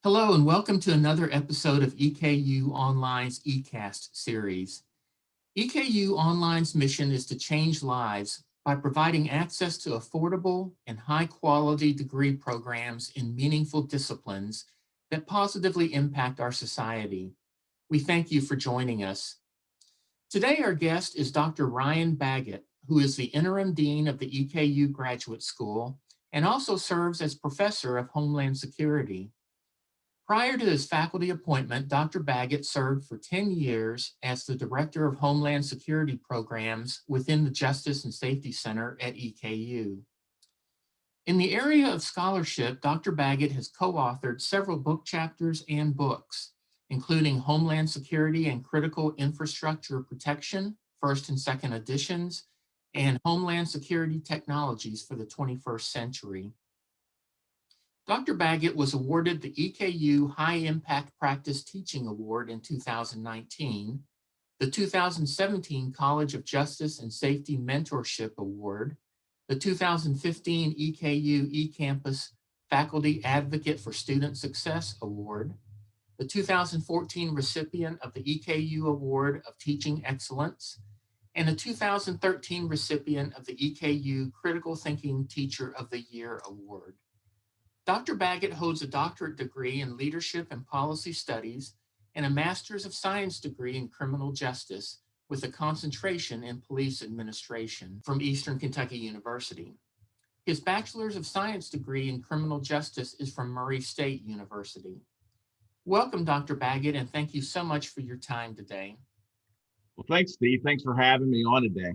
Hello and welcome to another episode of EKU Online's eCast series. EKU Online's mission is to change lives by providing access to affordable and high-quality degree programs in meaningful disciplines that positively impact our society. We thank you for joining us. Today, our guest is Dr. Ryan Baggett, who is the Interim Dean of the EKU Graduate School and also serves as Professor of Homeland Security. Prior to his faculty appointment, Dr. Baggett served for 10 years as the Director of Homeland Security Programs within the Justice and Safety Center at EKU. In the area of scholarship, Dr. Baggett has co-authored several book chapters and books, including Homeland Security and Critical Infrastructure Protection, first and second editions, and Homeland Security Technologies for the 21st Century. Dr. Baggett was awarded the EKU High Impact Practice Teaching Award in 2019, the 2017 College of Justice and Safety Mentorship Award, the 2015 EKU eCampus Faculty Advocate for Student Success Award, the 2014 recipient of the EKU Award of Teaching Excellence, and a 2013 recipient of the EKU Critical Thinking Teacher of the Year Award. Dr. Baggett holds a doctorate degree in leadership and policy studies and a master's of science degree in criminal justice with a concentration in police administration from Eastern Kentucky University. His bachelor's of science degree in criminal justice is from Murray State University. Welcome, Dr. Baggett, and thank you so much for your time today. Well, thanks, Steve. Thanks for having me on today.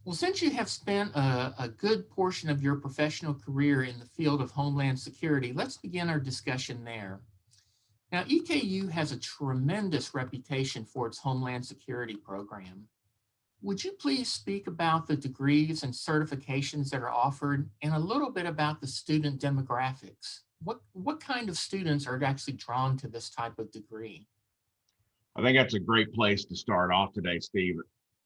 Well, since you have spent a good portion of your professional career in the field of Homeland Security, let's begin our discussion there. Now, EKU has a tremendous reputation for its Homeland Security program. Would you please speak about the degrees and certifications that are offered and a little bit about the student demographics? What kind of students are actually drawn to this type of degree? I think that's a great place to start off today, Steve.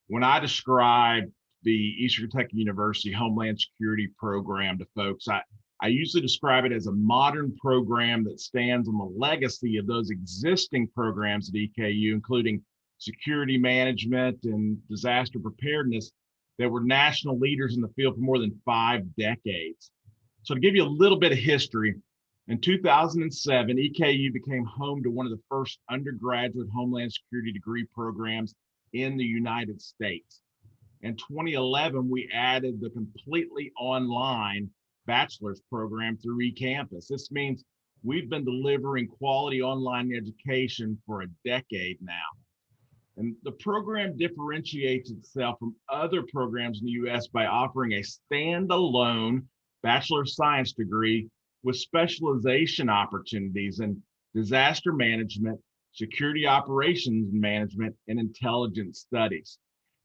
When I describe the Eastern Kentucky University Homeland Security program to folks, I usually describe it as a modern program that stands on the legacy of those existing programs at EKU, including security management and disaster preparedness that were national leaders in the field for more than 5 decades. So to give you a little bit of history, in 2007, EKU became home to one of the first undergraduate Homeland Security degree programs in the United States. In 2011, we added the completely online bachelor's program through eCampus. This means we've been delivering quality online education for a decade now. And the program differentiates itself from other programs in the US by offering a standalone Bachelor of Science degree with specialization opportunities in disaster management, security operations management, and intelligence studies.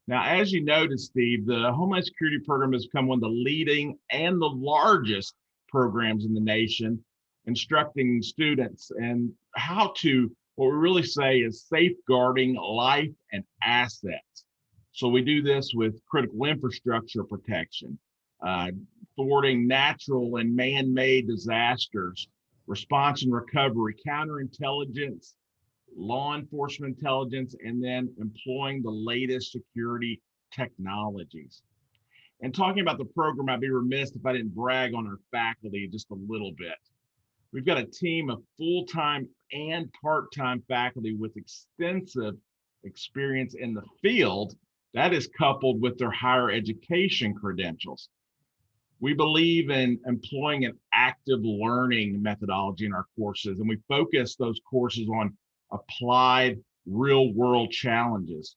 Now, as you noted, Steve, the Homeland Security program has become one of the leading and the largest programs in the nation, instructing students and how to, what we really say is safeguarding life and assets. So we do this with critical infrastructure protection, thwarting natural and man-made disasters, response and recovery, counterintelligence, law enforcement intelligence, and then employing the latest security technologies. And talking about the program, I'd be remiss if I didn't brag on our faculty just a little bit. We've got a team of full-time and part-time faculty with extensive experience in the field that is coupled with their higher education credentials. We believe in employing an active learning methodology in our courses, and we focus those courses on applied real world challenges.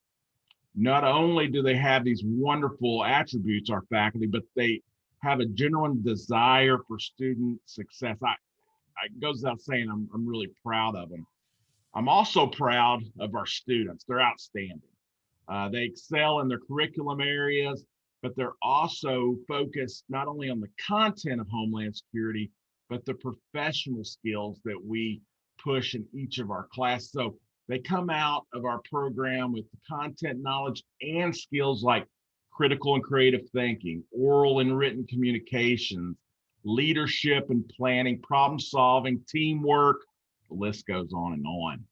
Not only do they have these wonderful attributes, our faculty, but they have a genuine desire for student success. It goes without saying, I'm really proud of them. I'm also proud of our students. They're outstanding. They excel in their curriculum areas, but they're also focused not only on the content of Homeland Security, but the professional skills that we push in each of our classes. So they come out of our program with the content knowledge and skills like critical and creative thinking, oral and written communications, leadership and planning, problem solving, teamwork. The list goes on and on.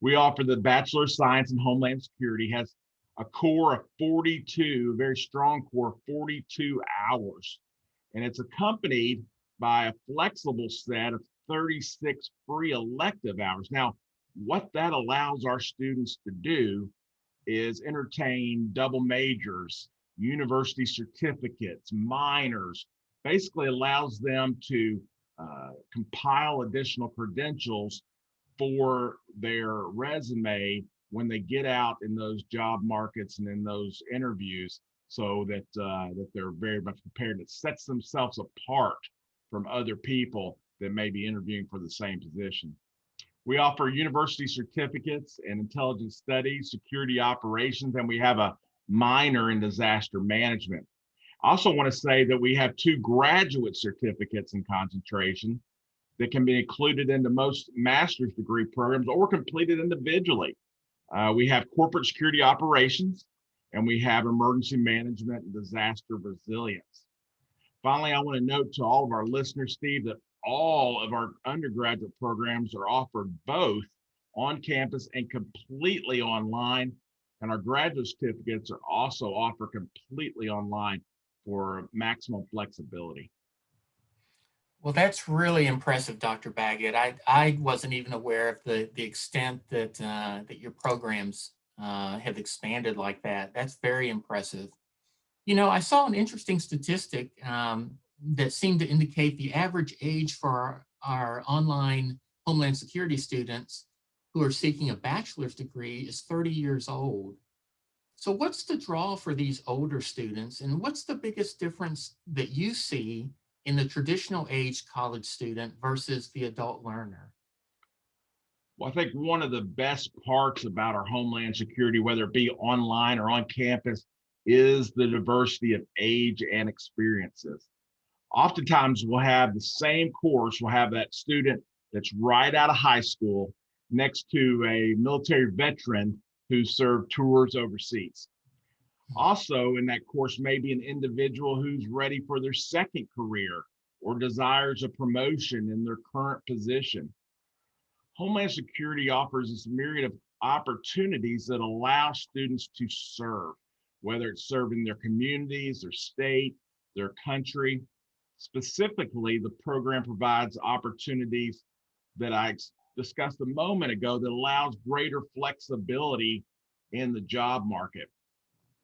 We offer the Bachelor of Science in Homeland Security, has a core of 42, a very strong core of 42 hours. And it's accompanied by a flexible set of 36 free elective hours. Now, what that allows our students to do is entertain double majors, university certificates, minors, basically allows them to compile additional credentials for their resume when they get out in those job markets and in those interviews, so that that they're very much prepared. It sets themselves apart from other people that may be interviewing for the same position. We offer university certificates in intelligence studies, security operations, and we have a minor in disaster management. I also want to say that we have 2 graduate certificates in concentration that can be included into most master's degree programs or completed individually. We have corporate security operations, and we have emergency management and disaster resilience. Finally, I want to note to all of our listeners, Steve, that all of our undergraduate programs are offered both on campus and completely online. And our graduate certificates are also offered completely online for maximum flexibility. Well, that's really impressive, Dr. Baggett. I wasn't even aware of the extent that that your programs have expanded like that. That's very impressive. You know, I saw an interesting statistic that seemed to indicate the average age for our online Homeland Security students who are seeking a bachelor's degree is 30 years old. So what's the draw for these older students, and what's the biggest difference that you see in the traditional age college student versus the adult learner? Well, I think one of the best parts about our Homeland Security, whether it be online or on campus, is the diversity of age and experiences. Oftentimes, we'll have the same course, we'll have that student that's right out of high school next to a military veteran who served tours overseas. Also, in that course, maybe an individual who's ready for their second career or desires a promotion in their current position. Homeland Security offers this myriad of opportunities that allow students to serve, whether it's serving their communities, their state, their country. Specifically, the program provides opportunities that I discussed a moment ago that allows greater flexibility in the job market.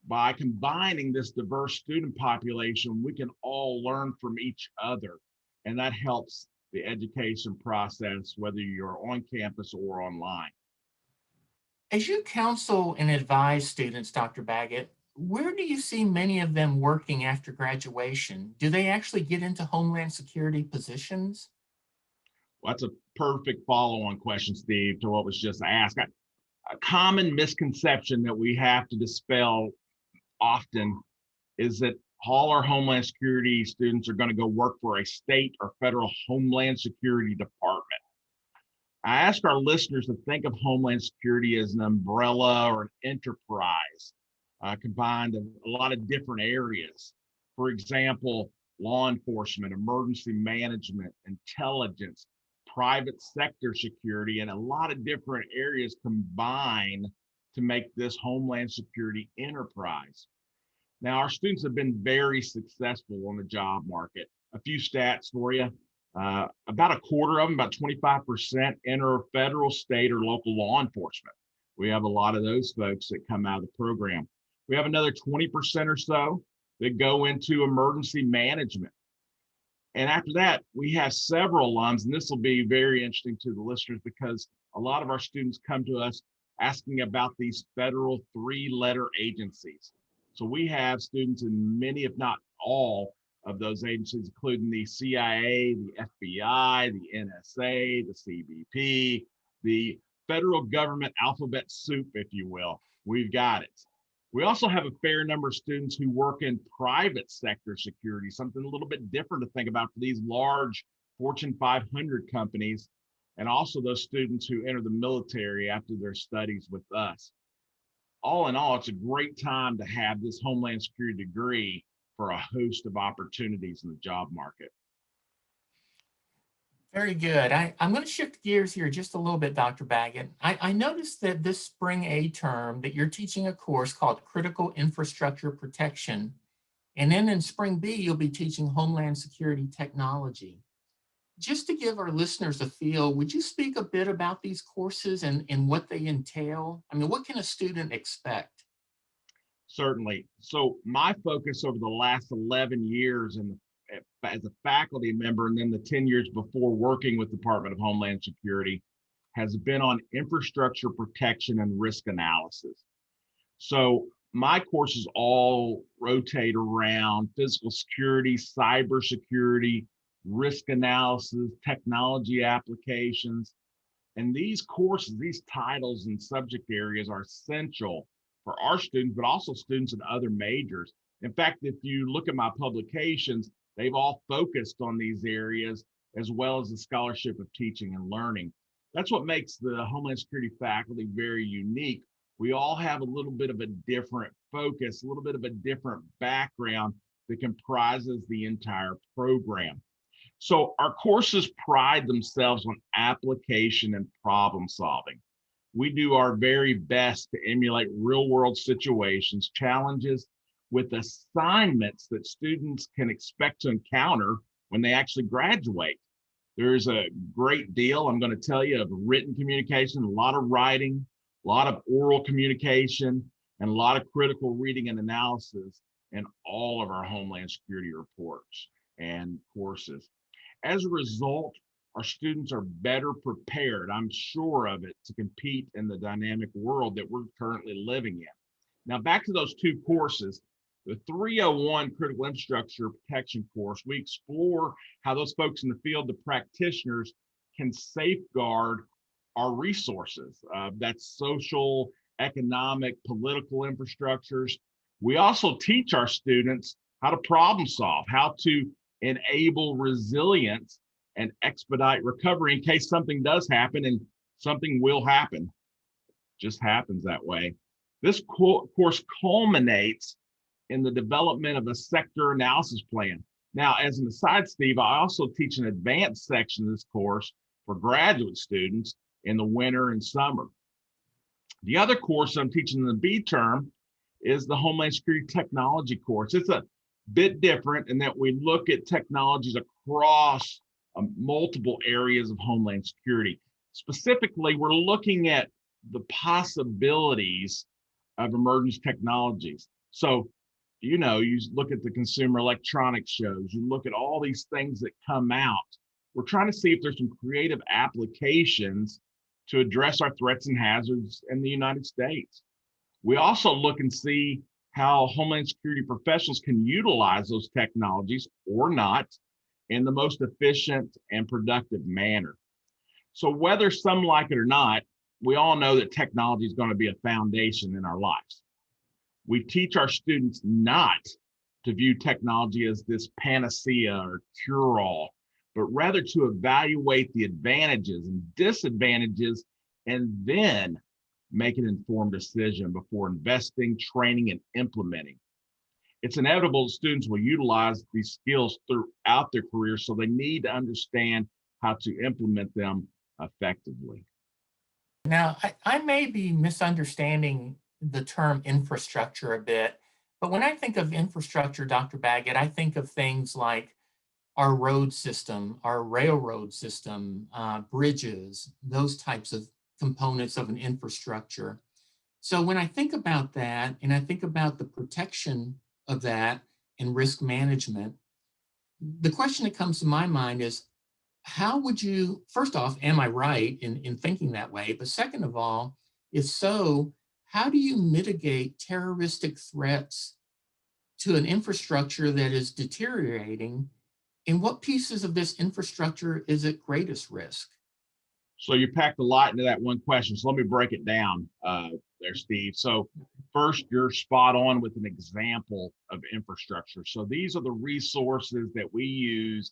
By combining this diverse student population, we can all learn from each other, and that helps the education process, whether you're on campus or online. As you counsel and advise students, Dr. Baggett, where do you see many of them working after graduation? Do they actually get into Homeland Security positions? Well, that's a perfect follow-on question, Steve, to what was just asked. A common misconception that we have to dispel often is that all our Homeland Security students are going to go work for a state or federal Homeland Security department. I ask our listeners to think of Homeland Security as an umbrella or an enterprise combined of a lot of different areas. For example, law enforcement, emergency management, intelligence, private sector security, and a lot of different areas combine to make this Homeland Security enterprise. Now, our students have been very successful on the job market. A few stats for you. About a quarter of them, about 25%, enter federal, state, or local law enforcement. We have a lot of those folks that come out of the program. We have another 20% or so that go into emergency management. And after that, we have several alums, and this will be very interesting to the listeners because a lot of our students come to us asking about these federal 3-letter agencies. So we have students in many, if not all, of those agencies, including the CIA, the FBI, the NSA, the CBP, the federal government alphabet soup, if you will. We've got it. We also have a fair number of students who work in private sector security, something a little bit different to think about for these large Fortune 500 companies, and also those students who enter the military after their studies with us. All in all, it's a great time to have this Homeland Security degree for a host of opportunities in the job market. Very good. I'm going to shift gears here just a little bit, Dr. Baggett. I noticed that this spring A term that you're teaching a course called Critical Infrastructure Protection. And then in spring B, you'll be teaching Homeland Security Technology. Just to give our listeners a feel, would you speak a bit about these courses and what they entail? I mean, what can a student expect? Certainly. So my focus over the last 11 years as a faculty member, and then the 10 years before working with the Department of Homeland Security, has been on infrastructure protection and risk analysis. So my courses all rotate around physical security, cybersecurity, risk analysis, technology applications. And these courses, these titles and subject areas are essential for our students, but also students in other majors. In fact, if you look at my publications, they've all focused on these areas, as well as the scholarship of teaching and learning. That's what makes the Homeland Security faculty very unique. We all have a little bit of a different focus, a little bit of a different background that comprises the entire program. So our courses pride themselves on application and problem solving. We do our very best to emulate real world situations, challenges with assignments that students can expect to encounter when they actually graduate. There's a great deal, I'm going to tell you, of written communication, a lot of writing, a lot of oral communication, and a lot of critical reading and analysis in all of our Homeland Security reports and courses. As a result, our students are better prepared, I'm sure of it, to compete in the dynamic world that we're currently living in. Now, back to those two courses, the 301 Critical Infrastructure Protection course, we explore how those folks in the field, the practitioners, can safeguard our resources. That's social, economic, political infrastructures. We also teach our students how to problem solve, how to enable resilience and expedite recovery in case something does happen, and something will happen. Just happens that way. This course culminates in the development of a sector analysis plan. Now, as an aside, Steve, I also teach an advanced section of this course for graduate students in the winter and summer. The other course I'm teaching in the B term is the Homeland Security Technology course. It's a bit different in that we look at technologies across multiple areas of Homeland Security. Specifically, we're looking at the possibilities of emerging technologies. So, you look at the consumer electronics shows, you look at all these things that come out. We're trying to see if there's some creative applications to address our threats and hazards in the United States. We also look and see how Homeland Security professionals can utilize those technologies or not in the most efficient and productive manner. So whether some like it or not, we all know that technology is going to be a foundation in our lives. We teach our students not to view technology as this panacea or cure-all, but rather to evaluate the advantages and disadvantages and then make an informed decision before investing, training, and implementing. It's inevitable students will utilize these skills throughout their career, so they need to understand how to implement them effectively. Now, I may be misunderstanding the term infrastructure a bit, but when I think of infrastructure, Dr. Baggett, I think of things like our road system, our railroad system, bridges, those types of components of an infrastructure. So when I think about that and I think about the protection of that and risk management, the question that comes to my mind is, how would you, first off, am I right in thinking that way? But second of all, if so, how do you mitigate terroristic threats to an infrastructure that is deteriorating? And what pieces of this infrastructure is at greatest risk? So you packed a lot into that one question. So let me break it down there, Steve. So first, you're spot on with an example of infrastructure. So these are the resources that we use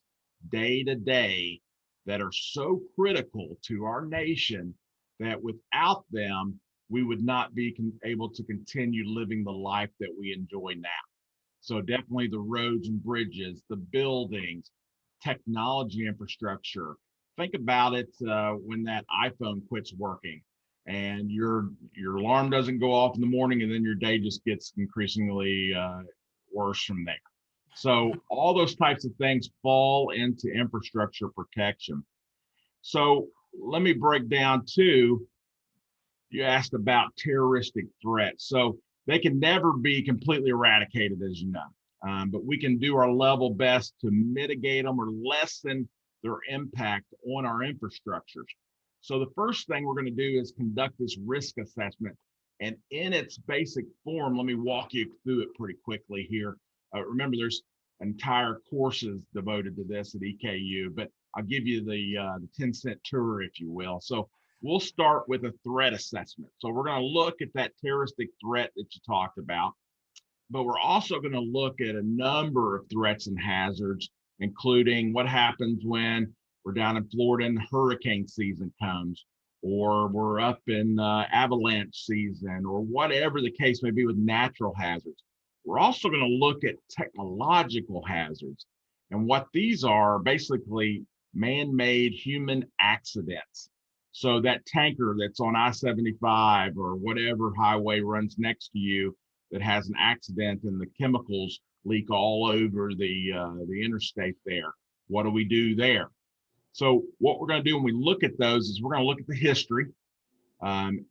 day to day that are so critical to our nation that without them, we would not be able to continue living the life that we enjoy now. So definitely the roads and bridges, the buildings, technology infrastructure, think about it when that iPhone quits working and your alarm doesn't go off in the morning, and then your day just gets increasingly worse from there. So all those types of things fall into infrastructure protection. So let me break down too. You asked about terroristic threats. So they can never be completely eradicated, as you know, but we can do our level best to mitigate them or lessen their impact on our infrastructures. So the first thing we're going to do is conduct this risk assessment. And in its basic form, let me walk you through it pretty quickly here. Remember, there's entire courses devoted to this at EKU, but I'll give you the 10-cent tour, if you will. So we'll start with a threat assessment. So we're going to look at that terroristic threat that you talked about, but we're also going to look at a number of threats and hazards, including what happens when we're down in Florida and hurricane season comes, or we're up in avalanche season, or whatever the case may be with natural hazards. We're also going to look at technological hazards. And what these are basically man-made human accidents. So that tanker that's on I-75 or whatever highway runs next to you that has an accident and the chemicals leak all over the interstate there. What do we do there? So what we're going to do when we look at those is we're going to look at the history. Um,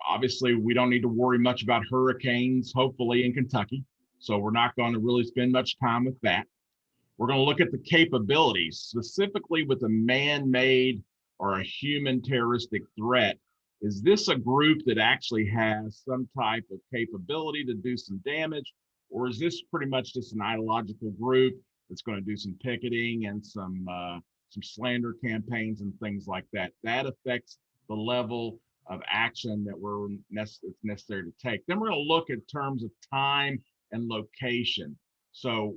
Obviously, we don't need to worry much about hurricanes, hopefully in Kentucky. So we're not going to really spend much time with that. We're going to look at the capabilities, specifically with a man-made or a human terroristic threat. Is this a group that actually has some type of capability to do some damage? Or is this pretty much just an ideological group that's going to do some picketing and some slander campaigns and things like that? That affects the level of action that it's necessary to take. Then we're going to look at terms of time and location. So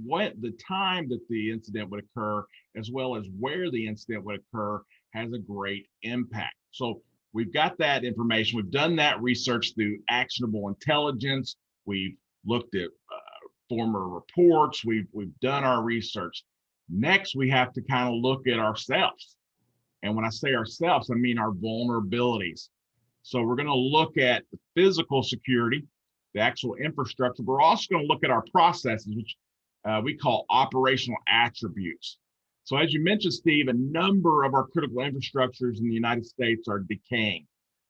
what the time that the incident would occur, as well as where the incident would occur, has a great impact. So we've got that information. We've done that research through actionable intelligence. We've looked at former reports. We've done our research. Next, we have to kind of look at ourselves. And when I say ourselves, I mean our vulnerabilities. So we're going to look at the physical security, the actual infrastructure. We're also going to look at our processes, which we call operational attributes. So as you mentioned, Steve, a number of our critical infrastructures in the United States are decaying.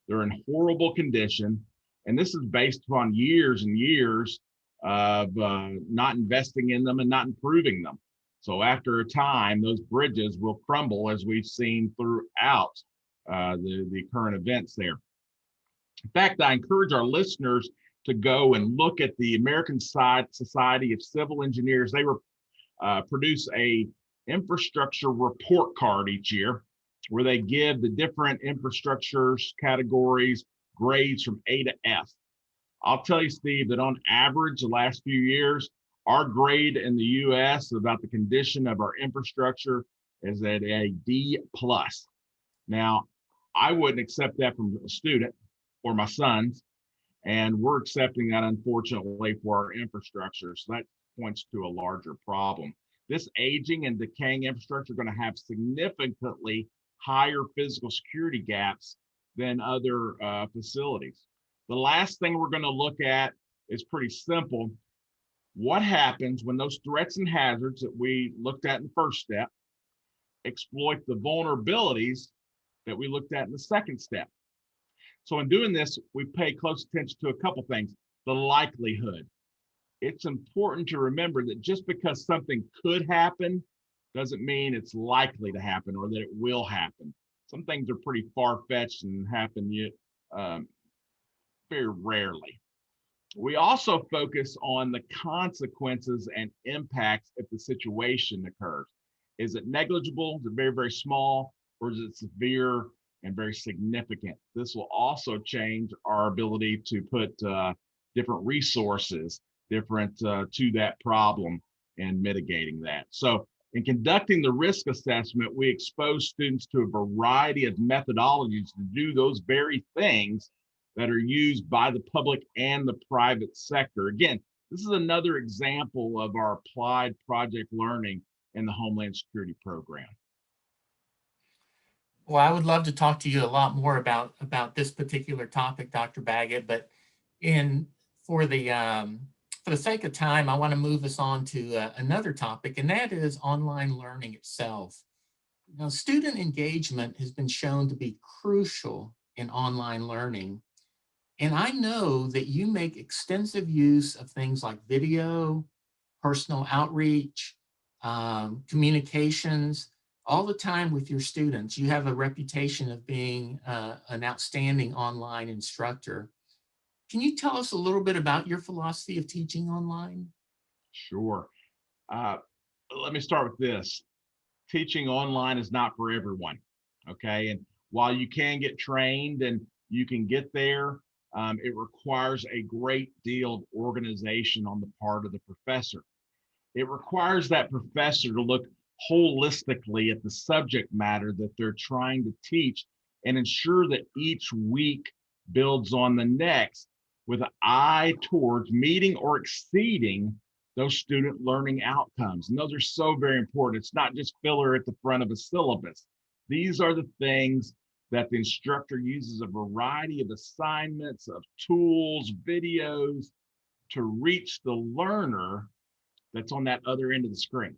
They're in horrible condition. And this is based upon years and years of not investing in them and not improving them. So after a time, those bridges will crumble, as we've seen throughout the current events there. In fact, I encourage our listeners to go and look at the American Society of Civil Engineers. They produce a infrastructure report card each year where they give the different infrastructures categories grades from A to F. I'll tell you, Steve, that on average, the last few years, our grade in the U.S. about the condition of our infrastructure is at a D+. Now, I wouldn't accept that from a student or my sons, and we're accepting that, unfortunately, for our infrastructure. So that points to a larger problem. This aging and decaying infrastructure are going to have significantly higher physical security gaps than other facilities. The last thing we're going to look at is pretty simple. What happens when those threats and hazards that we looked at in the first step exploit the vulnerabilities that we looked at in the second step? So in doing this, we pay close attention to a couple things. The likelihood. It's important to remember that just because something could happen doesn't mean it's likely to happen or that it will happen. Some things are pretty far-fetched and happen very rarely. We also focus on the consequences and impacts if the situation occurs. Is it negligible? Is it very, very small? Or is it severe and very significant? This will also change our ability to put different resources to that problem and mitigating that. So in conducting the risk assessment, we expose students to a variety of methodologies to do those very things that are used by the public and the private sector. Again, this is another example of our applied project learning in the Homeland Security program. Well, I would love to talk to you a lot more about this particular topic, Dr. Baggett, but in for the sake of time, I want to move us on to another topic, and that is online learning itself. Now, student engagement has been shown to be crucial in online learning, and I know that you make extensive use of things like video, personal outreach, communications, all the time with your students. You have a reputation of being an outstanding online instructor. Can you tell us a little bit about your philosophy of teaching online? Sure. Uh, Let me start with this. Teaching online is not for everyone. Okay. And while you can get trained and you can get there, it requires a great deal of organization on the part of the professor. It requires that professor to look holistically at the subject matter that they're trying to teach and ensure that each week builds on the next with an eye towards meeting or exceeding those student learning outcomes. And those are so very important. It's not just filler at the front of a syllabus. These are the things that the instructor uses a variety of assignments, of tools, videos to reach the learner that's on that other end of the screen.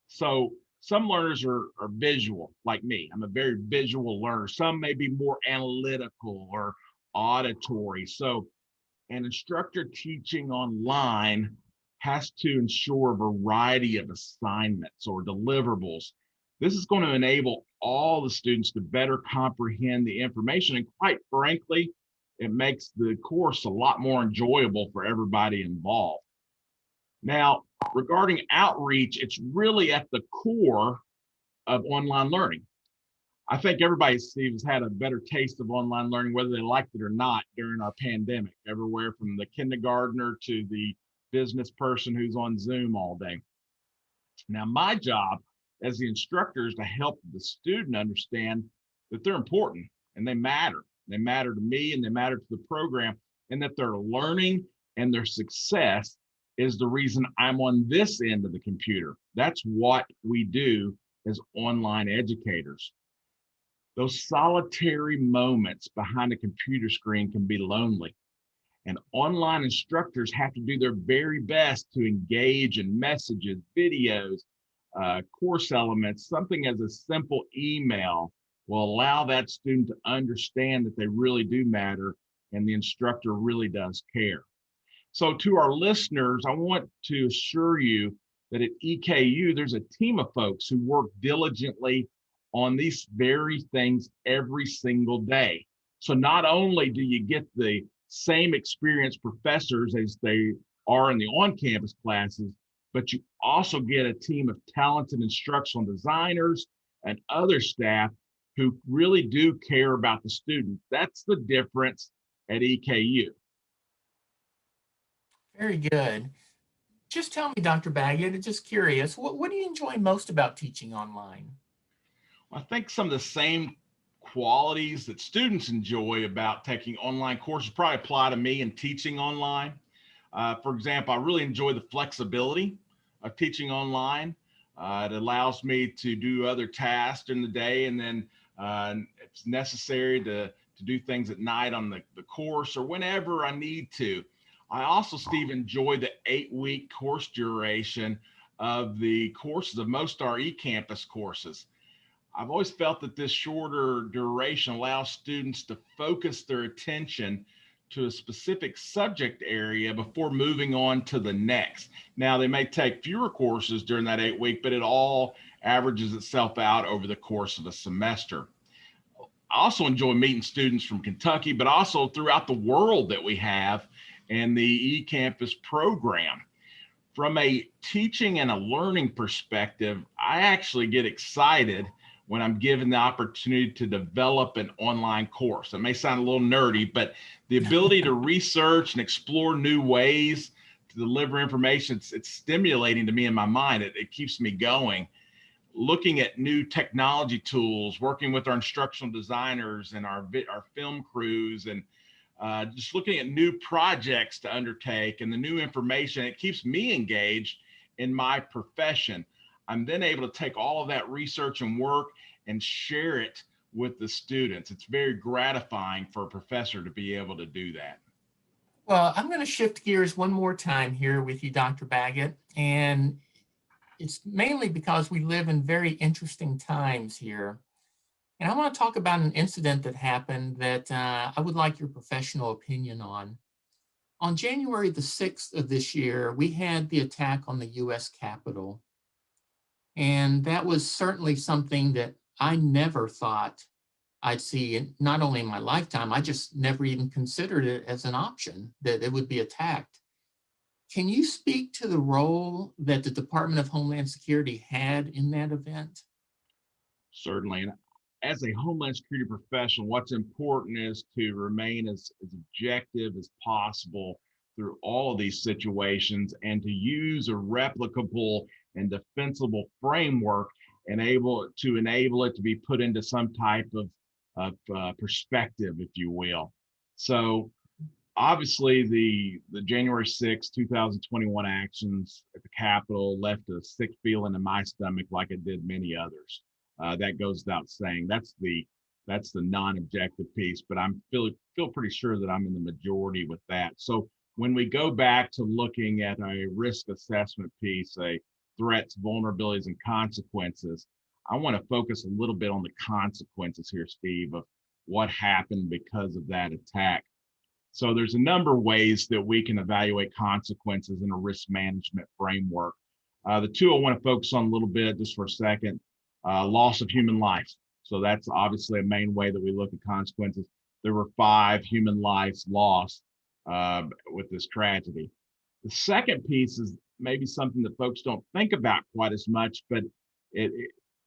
So some learners are visual, like me. I'm a very visual learner. Some may be more analytical or auditory. So an instructor teaching online has to ensure a variety of assignments or deliverables. This is going to enable all the students to better comprehend the information. And quite frankly, it makes the course a lot more enjoyable for everybody involved. Now, regarding outreach, it's really at the core of online learning. I think everybody, Steve, has had a better taste of online learning, whether they liked it or not, during our pandemic, everywhere from the kindergartner to the business person who's on Zoom all day. Now, my job as the instructor is to help the student understand that they're important and they matter. They matter to me and they matter to the program, and that their learning and their success is the reason I'm on this end of the computer. That's what we do as online educators. Those solitary moments behind a computer screen can be lonely. And online instructors have to do their very best to engage in messages, videos, course elements. Something as a simple email will allow that student to understand that they really do matter and the instructor really does care. So to our listeners, I want to assure you that at EKU, there's a team of folks who work diligently on these very things every single day. So not only do you get the same experienced professors as they are in the on-campus classes, but you also get a team of talented instructional designers and other staff who really do care about the student. That's the difference at EKU. Very good. Just tell me, Dr. Baggett, I'm just curious, what do you enjoy most about teaching online? I think some of the same qualities that students enjoy about taking online courses probably apply to me in teaching online. For example, I really enjoy the flexibility of teaching online. It allows me to do other tasks in the day, and then it's necessary to do things at night on the course or whenever I need to. I also, Steve, enjoy the 8-week course duration of the courses of most of our eCampus courses. I've always felt that this shorter duration allows students to focus their attention to a specific subject area before moving on to the next. Now, they may take fewer courses during that 8-week, but it all averages itself out over the course of a semester. I also enjoy meeting students from Kentucky, but also throughout the world that we have in the eCampus program. From a teaching and a learning perspective, I actually get excited when I'm given the opportunity to develop an online course. It may sound a little nerdy, but the ability to research and explore new ways to deliver information, it's stimulating to me in my mind. It keeps me going. Looking at new technology tools, working with our instructional designers and our film crews, and just looking at new projects to undertake and the new information, it keeps me engaged in my profession. I'm then able to take all of that research and work and share it with the students. It's very gratifying for a professor to be able to do that. Well, I'm going to shift gears one more time here with you, Dr. Baggett, and it's mainly because we live in very interesting times here. And I want to talk about an incident that happened that I would like your professional opinion on. On January the 6th of this year, we had the attack on the US Capitol. And that was certainly something that I never thought I'd see, not only in my lifetime, I just never even considered it as an option that it would be attacked. Can you speak to the role that the Department of Homeland Security had in that event? Certainly. And as a Homeland Security professional, what's important is to remain as objective as possible through all of these situations and to use a replicable and defensible framework and enable it to be put into some type of perspective, if you will. So obviously the January 6, 2021 actions at the Capitol left a sick feeling in my stomach like it did many others. That goes without saying. That's the non-objective piece, but I'm feel pretty sure that I'm in the majority with that. So when we go back to looking at a risk assessment piece, a threats, vulnerabilities, and consequences, I want to focus a little bit on the consequences here, Steve, of what happened because of that attack. So there's a number of ways that we can evaluate consequences in a risk management framework. The two I want to focus on a little bit just for a second, loss of human life. So that's obviously a main way that we look at consequences. There were 5 human lives lost with this tragedy. The second piece is maybe something that folks don't think about quite as much, but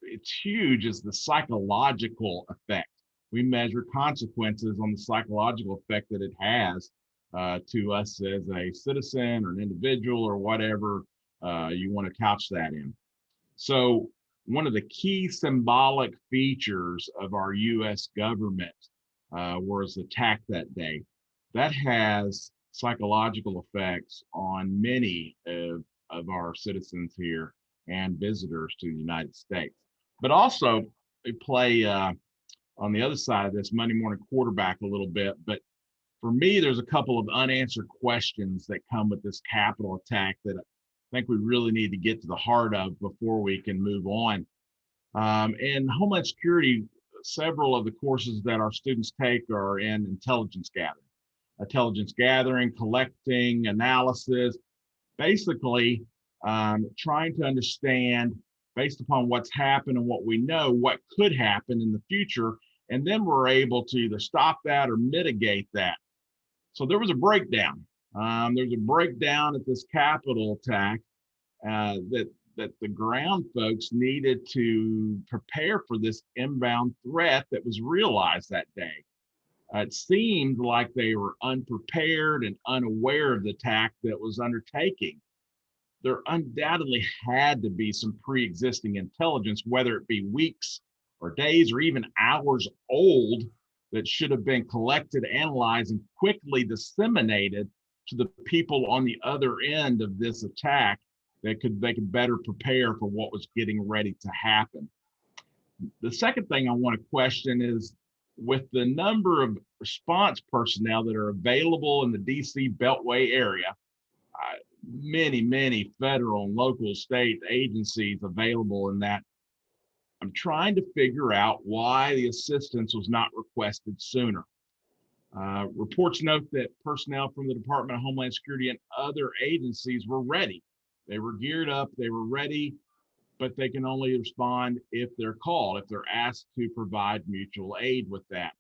it's huge, is the psychological effect. We measure consequences on the psychological effect that it has to us as a citizen or an individual or whatever you want to couch that in. So one of the key symbolic features of our U.S. government was attacked that day. That has psychological effects on many of our citizens here and visitors to the United States. But also, they play on the other side of this Monday morning quarterback a little bit. But for me, there's a couple of unanswered questions that come with this Capitol attack that I think we really need to get to the heart of before we can move on. In Homeland Security, several of the courses that our students take are in intelligence gathering, collecting, analysis, basically trying to understand, based upon what's happened and what we know, what could happen in the future. And then we're able to either stop that or mitigate that. So there was a breakdown. There's a breakdown at this Capitol attack that the ground folks needed to prepare for this inbound threat that was realized that day. It seemed like they were unprepared and unaware of the attack that was undertaking. There undoubtedly had to be some pre-existing intelligence, whether it be weeks or days or even hours old, that should have been collected, analyzed, and quickly disseminated to the people on the other end of this attack that they could better prepare for what was getting ready to happen. The second thing I want to question is, with the number of response personnel that are available in the DC Beltway area, many federal and local state agencies available in that, I'm trying to figure out why the assistance was not requested sooner. Reports note that personnel from the Department of Homeland Security and other agencies were ready. They were geared up, they were ready, but they can only respond if they're called, if they're asked to provide mutual aid with that.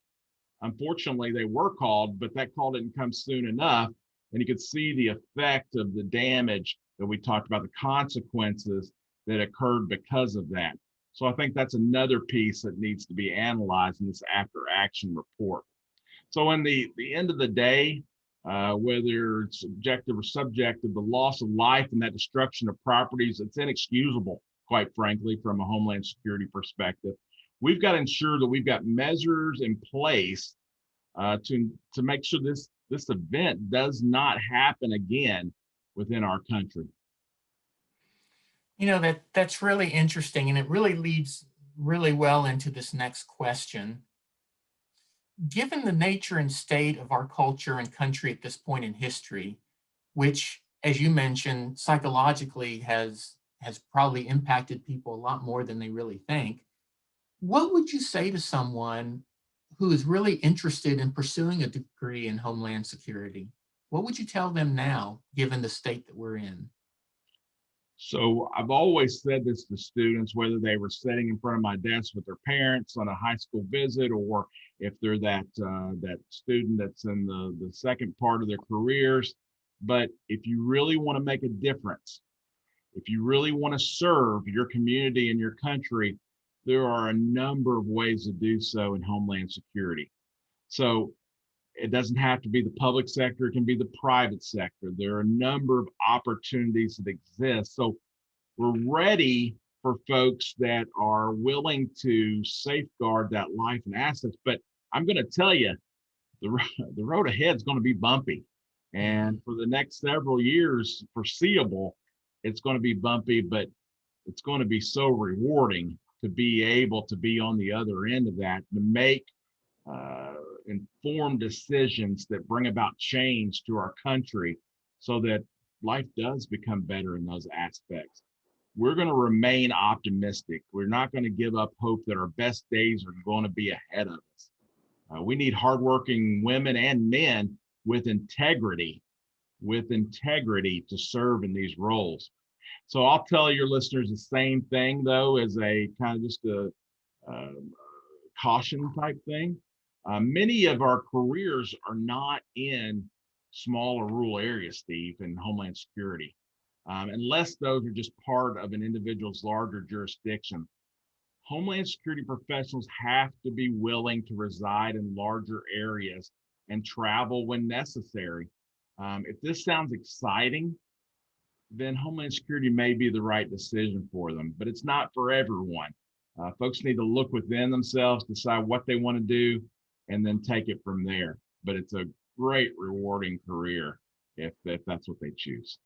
Unfortunately, they were called, but that call didn't come soon enough. And you could see the effect of the damage that we talked about, the consequences that occurred because of that. So I think that's another piece that needs to be analyzed in this after action report. So in the end of the day, whether it's objective or subjective, the loss of life and that destruction of properties, it's inexcusable, quite frankly, from a Homeland Security perspective. We've got to ensure that we've got measures in place to make sure this event does not happen again within our country. You know, that's really interesting, and it really leads really well into this next question. Given the nature and state of our culture and country at this point in history, which, as you mentioned, psychologically has probably impacted people a lot more than they really think, what would you say to someone who is really interested in pursuing a degree in Homeland Security? What would you tell them now, given the state that we're in? So I've always said this to students, whether they were sitting in front of my desk with their parents on a high school visit, or if they're that student that's in the second part of their careers. But if you really want to make a difference, if you really want to serve your community and your country, there are a number of ways to do so in Homeland Security. So it doesn't have to be the public sector, it can be the private sector. There are a number of opportunities that exist. So we're ready for folks that are willing to safeguard that life and assets. But I'm going to tell you, the road ahead is going to be bumpy. And for the next several years, foreseeable, it's going to be bumpy, but it's going to be so rewarding to be able to be on the other end of that, to make informed decisions that bring about change to our country so that life does become better in those aspects. We're going to remain optimistic. We're not going to give up hope that our best days are going to be ahead of us. We need hardworking women and men with integrity to serve in these roles. So I'll tell your listeners the same thing, though, as a kind of just a caution type thing. Many of our careers are not in small or rural areas, Steve, in Homeland Security, unless those are just part of an individual's larger jurisdiction. Homeland Security professionals have to be willing to reside in larger areas and travel when necessary. If this sounds exciting, then Homeland Security may be the right decision for them, but it's not for everyone. Folks need to look within themselves, decide what they want to do, and then take it from there. But it's a great, rewarding career if that's what they choose.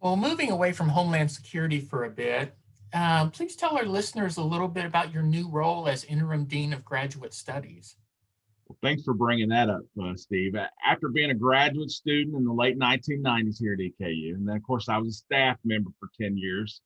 Well, moving away from Homeland Security for a bit, please tell our listeners a little bit about your new role as Interim Dean of Graduate Studies. Well, thanks for bringing that up, Steve. After being a graduate student in the late 1990s here at EKU, and then, of course, I was a staff member for 10 years,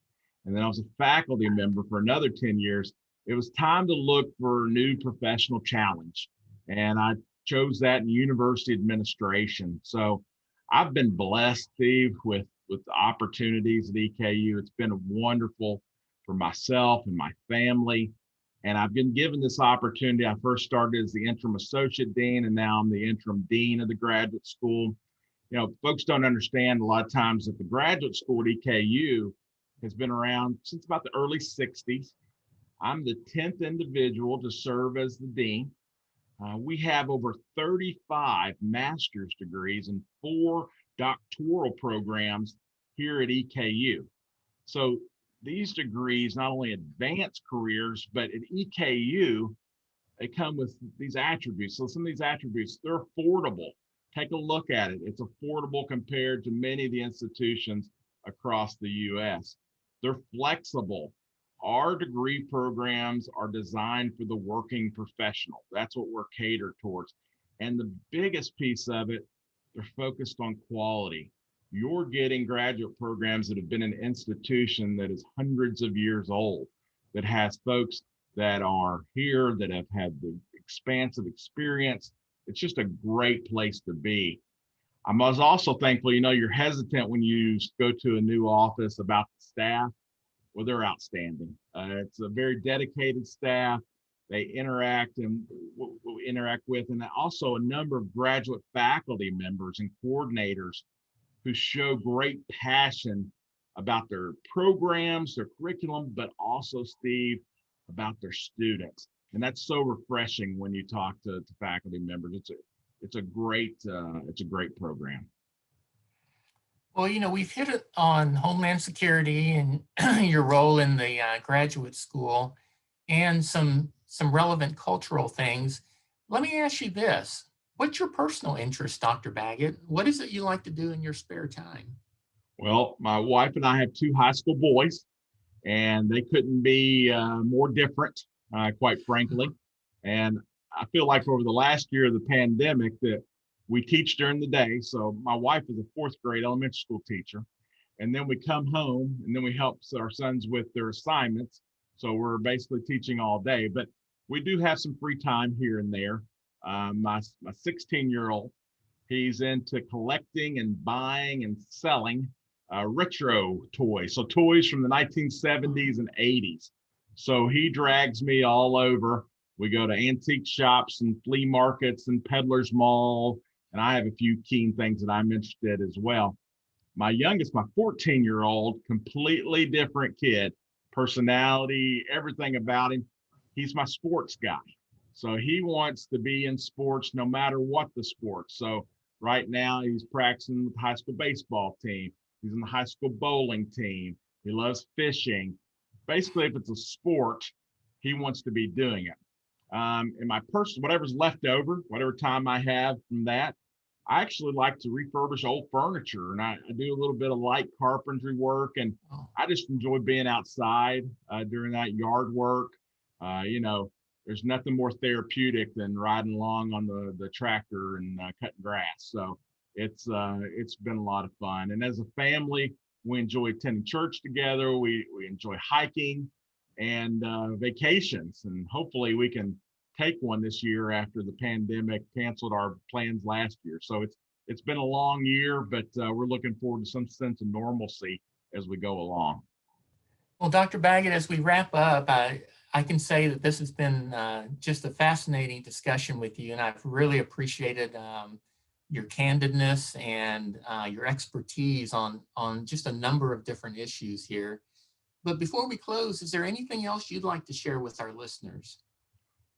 and then I was a faculty member for another 10 years, it was time to look for a new professional challenge. And I chose that in university administration. So I've been blessed, Steve, with the opportunities at EKU. It's been wonderful for myself and my family. And I've been given this opportunity. I first started as the interim associate dean, and now I'm the interim dean of the graduate school. You know, folks don't understand a lot of times that the graduate school at EKU has been around since about the early 60s. I'm the 10th individual to serve as the dean. We have over 35 master's degrees and 4 doctoral programs here at EKU. So these degrees not only advance careers, but at EKU, they come with these attributes. So some of these attributes, they're affordable. Take a look at it. It's affordable compared to many of the institutions across the US. They're flexible. Our degree programs are designed for the working professional. That's what we're catered towards. And the biggest piece of it, they're focused on quality. You're getting graduate programs that have been an institution that is hundreds of years old, that has folks that are here, that have had the expansive experience. It's just a great place to be. I was also thankful, you know, you're hesitant when you go to a new office about the staff. Well, they're outstanding. It's a very dedicated staff. They interact and we interact with, and also a number of graduate faculty members and coordinators who show great passion about their programs, their curriculum, but also, Steve, about their students. And that's so refreshing when you talk to faculty members. It's a great program. Well, you know, we've hit it on Homeland Security and your role in the graduate school and some relevant cultural things. Let me ask you this. What's your personal interest, Dr. Baggett? What is it you like to do in your spare time? Well, my wife and I have 2 high school boys, and they couldn't be more different, quite frankly. And I feel like over the last year of the pandemic that we teach during the day. So my wife is a fourth grade elementary school teacher, and then we come home and then we help our sons with their assignments. So we're basically teaching all day, but we do have some free time here and there. My 16-year-old, he's into collecting and buying and selling retro toys. So toys from the 1970s and 80s. So he drags me all over. We go to antique shops and flea markets and peddlers mall. And I have a few keen things that I'm interested in as well. My youngest, my 14-year-old, completely different kid, personality, everything about him. He's my sports guy. So he wants to be in sports no matter what the sport. So right now he's practicing with the high school baseball team. He's in the high school bowling team. He loves fishing. Basically, if it's a sport, he wants to be doing it. And my person, whatever's left over, whatever time I have from that, I actually like to refurbish old furniture, and I do a little bit of light carpentry work, and I just enjoy being outside during that yard work. You know, there's nothing more therapeutic than riding along on the tractor and cutting grass. So it's been a lot of fun. And as a family, we enjoy attending church together. We enjoy hiking and vacations, and hopefully we can take one this year after the pandemic canceled our plans last year. So it's been a long year, but we're looking forward to some sense of normalcy as we go along. Well, Dr. Baggett, as we wrap up, I can say that this has been just a fascinating discussion with you, and I've really appreciated your candidness and your expertise on just a number of different issues here. But before we close, is there anything else you'd like to share with our listeners?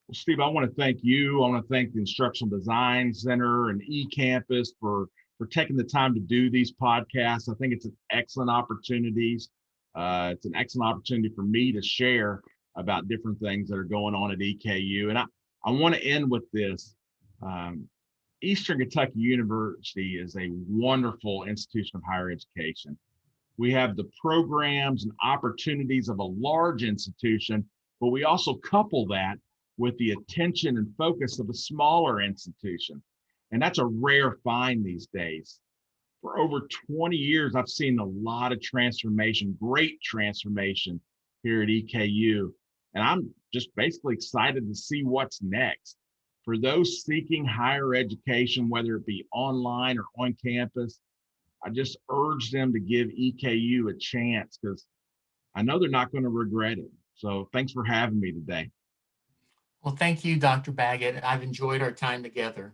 Well, Steve, I want to thank you. I want to thank the Instructional Design Center and eCampus for taking the time to do these podcasts. I think it's an excellent opportunity. It's an excellent opportunity for me to share about different things that are going on at EKU. And I want to end with this. Eastern Kentucky University is a wonderful institution of higher education. We have the programs and opportunities of a large institution, but we also couple that with the attention and focus of a smaller institution. And that's a rare find these days. For over 20 years, I've seen a lot of transformation, great transformation here at EKU. And I'm just basically excited to see what's next. For those seeking higher education, whether it be online or on campus, I just urge them to give EKU a chance because I know they're not going to regret it. So thanks for having me today. Well, thank you, Dr. Baggett. I've enjoyed our time together.